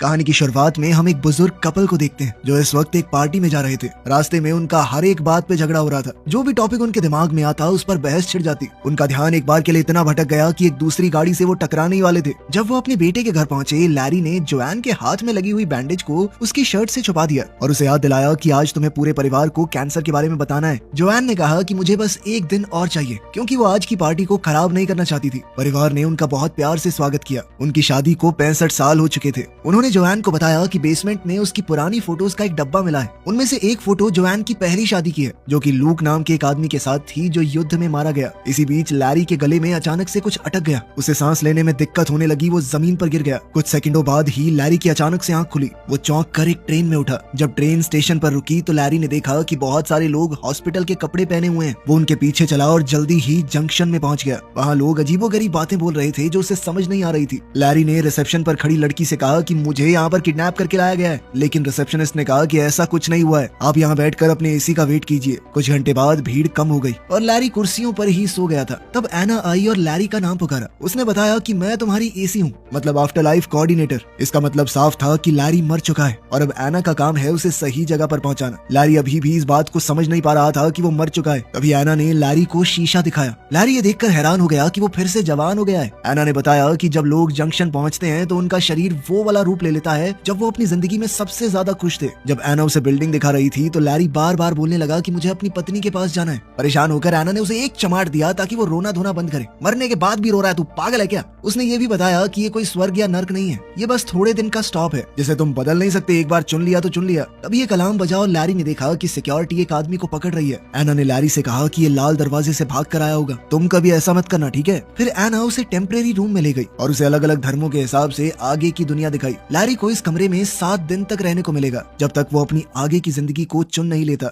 कहानी की शुरुआत में हम एक बुजुर्ग कपल को देखते हैं जो इस वक्त एक पार्टी में जा रहे थे। रास्ते में उनका हर एक बात पे झगड़ा हो रहा था। जो भी टॉपिक उनके दिमाग में आता उस पर बहस छिड़ जाती। उनका ध्यान एक बार के लिए इतना भटक गया कि एक दूसरी गाड़ी से वो टकराने ही वाले थे। जब वो अपने बेटे के घर पहुंचे, लैरी ने जोआन के हाथ में लगी हुई बैंडेज को उसकी शर्ट से छुपा दिया और उसे याद दिलाया कि आज तुम्हें पूरे परिवार को कैंसर के बारे में बताना है। जोआन ने कहा कि मुझे बस एक दिन और चाहिए, क्योंकि वो आज की पार्टी को खराब नहीं करना चाहती थी। परिवार ने उनका बहुत प्यार से स्वागत किया। उनकी शादी को 65 साल हो चुके थे। उन्होंने जोआन को बताया कि बेसमेंट में उसकी पुरानी फोटोज का एक डब्बा मिला है। उनमें से एक फोटो जोआन की पहली शादी की है, जो कि लूक नाम के एक आदमी के साथ थी जो युद्ध में मारा गया। इसी बीच लैरी के गले में अचानक से कुछ अटक गया। उसे सांस लेने में दिक्कत होने लगी। वो जमीन पर गिर गया। कुछ सेकंडों बाद ही लैरी की अचानक से आंख खुली। वो चौंक कर एक ट्रेन में उठा। जब ट्रेन स्टेशन पर रुकी तो लैरी ने देखा कि बहुत सारे लोग हॉस्पिटल के कपड़े पहने हुए हैं। वो उनके पीछे चला और जल्दी ही जंक्शन में पहुंच गया। वहाँ लोग अजीबोगरीब बातें बोल रहे थे जो उसे समझ नहीं आ रही थी। लैरी ने रिसेप्शन पर खड़ी लड़की से कहा कि मुझे यहाँ पर किडनैप करके लाया गया है, लेकिन रिसेप्शनिस्ट ने कहा कि ऐसा कुछ नहीं हुआ है, आप यहाँ बैठकर अपने एसी का वेट कीजिए। कुछ घंटे बाद भीड़ कम हो गई और लैरी कुर्सियों पर ही सो गया था। तब एना आई और लैरी का नाम पुकारा। उसने बताया कि मैं तुम्हारी एसी हूँ, मतलब आफ्टर लाइफ कोऑर्डिनेटर। इसका मतलब साफ था कि लैरी मर चुका है और अब एना का काम है उसे सही जगह पर पहुंचाना। लैरी अभी भी इस बात को समझ नहीं पा रहा था कि वो मर चुका है। तभी एना ने लैरी को शीशा दिखाया। लैरी ये देखकर हैरान हो गया कि वो फिर से जवान हो गया है। एना ने बताया कि जब लोग जंक्शन पहुंचते हैं तो उनका शरीर वो वाला रूप ले लेता है जब वो अपनी जिंदगी में सबसे ज्यादा खुश थे। जब एना उसे बिल्डिंग दिखा रही थी तो लैरी बार बार बोलने लगा कि मुझे अपनी पत्नी के पास जाना है। परेशान होकर एना ने उसे एक चमाट दिया ताकि वो रोना धोना बंद करे। मरने के बाद भी रो रहा है, तू पागल है क्या? उसने ये भी बताया कि ये कोई स्वर्ग या नर्क नहीं है, ये बस थोड़े दिन का स्टॉप है जिसे तुम बदल नहीं सकते। एक बार चुन लिया तो चुन लिया। तभी एक अलार्म बजा और लैरी ने देखा कि सिक्योरिटी एक आदमी को पकड़ रही है। एना ने लैरी से कहा कि ये लाल दरवाजे से भाग कर आया होगा, तुम कभी ऐसा मत करना, ठीक है? फिर एना उसे टेम्परेरी रूम में ले गई और उसे अलग अलग धर्मों के हिसाब से आगे की दुनिया दिखाई। लैरी को इस कमरे में 7 दिन तक रहने को मिलेगा, जब तक वो अपनी आगे की जिंदगी को चुन नहीं लेता।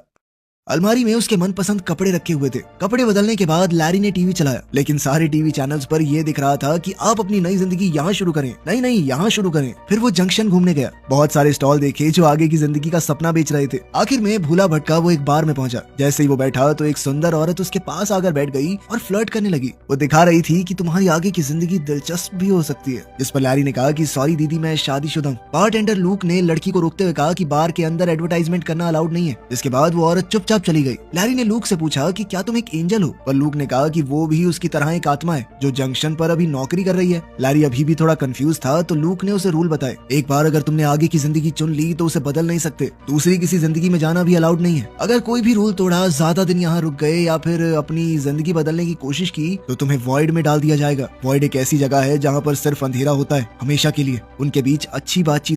अलमारी में उसके मनपसंद कपड़े रखे हुए थे। कपड़े बदलने के बाद लैरी ने टीवी चलाया, लेकिन सारे टीवी चैनल्स पर यह दिख रहा था कि आप अपनी नई जिंदगी यहाँ शुरू करें, नहीं यहाँ शुरू करें। फिर वो जंक्शन घूमने गया। बहुत सारे स्टॉल देखे जो आगे की जिंदगी का सपना बेच रहे थे। आखिर में भूला भटका वो एक बार में पहुंचा। जैसे ही वो बैठा तो एक सुंदर औरत उसके पास आकर बैठ गई और फ्लर्ट करने लगी। वो दिखा रही थी कि तुम्हारी आगे की जिंदगी दिलचस्प भी हो सकती है। जिस पर लैरी ने कहा कि सॉरी दीदी, मैं शादीशुदा हूँ। बारटेंडर लूक ने लड़की को रोकते हुए कहा कि बार के अंदर एडवर्टाइजमेंट करना अलाउड नहीं है। इसके बाद वो औरत चुपचाप चली गई। लैरी ने लूक से पूछा कि क्या तुम एक एंजल हो, पर लूक ने कहा कि वो भी उसकी तरह एक आत्मा है जो जंक्शन पर अभी नौकरी कर रही है। लैरी अभी भी थोड़ा कंफ्यूज था तो लूक ने उसे रूल बताए। एक बार अगर तुमने आगे की जिंदगी चुन ली तो उसे बदल नहीं सकते। दूसरी किसी जिंदगी में जाना भी अलाउड नहीं है। अगर कोई भी रूल तोड़ा, ज्यादा दिन यहाँ रुक गए या फिर अपनी जिंदगी बदलने की कोशिश की तो तुम्हें वॉइड में डाल दिया जाएगा। वॉइड एक ऐसी जगह है जहाँ पर सिर्फ अंधेरा होता है, हमेशा के लिए। उनके बीच अच्छी बातचीत